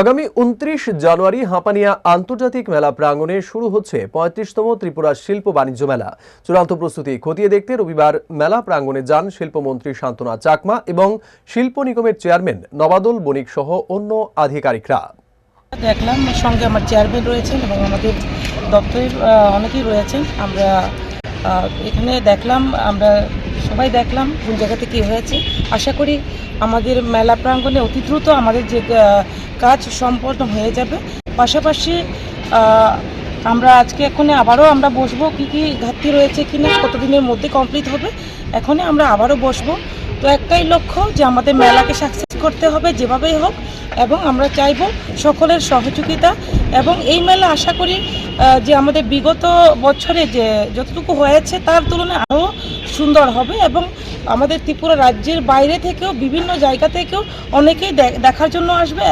আগামী ২৯ জানুয়ারি হাঁপানিয়া আন্তর্জাতিক মেলা প্রাঙ্গণে শুরু হচ্ছে ৩৫তম ত্রিপুরা শিল্প বাণিজ্য মেলা। চূড়ান্ত প্রস্তুতি খতিয়ে দেখতে রবিবার মেলা প্রাঙ্গণে যান শিল্পমন্ত্রী শান্তনা চাকমা এবং শিল্প নিগমের চেয়ারম্যান নবাদল বণিক সহ অন্য আধিকারিকরা। দেখলাম সঙ্গে আমার চেয়ারম্যান রয়েছেন এবং আমাদের দপ্তরের অনেকেই রয়েছেন। আমরা এখানে দেখলাম, আমরা সবাই দেখলাম কোন জায়গাতে কী হয়েছে। আশা করি আমাদের মেলা প্রাঙ্গণে অতি দ্রুত আমাদের যে কাজ সম্পন্ন হয়ে যাবে। পাশাপাশি আমরা আজকে আবারও আমরা বসবো কী কী ঘাটতি রয়েছে কিনা, কতদিনের মধ্যে কমপ্লিট হবে, এখনই আমরা আবারও বসবো। তো একটাই লক্ষ্য যে আমাদের মেলাকে সাকসেস করতে হবে যেভাবেই হোক, এবং আমরা চাইব সকলের সহযোগিতা। এবং এই মেলা আশা করি যে আমাদের বিগত বছরে যে যতটুকু হয়েছে তার তুলনায় আরও সুন্দর হবে, এবং আমাদের ত্রিপুরা রাজ্যের বাইরে থেকেও বিভিন্ন জায়গা থেকেও অনেকেই দেখার জন্য আসবে।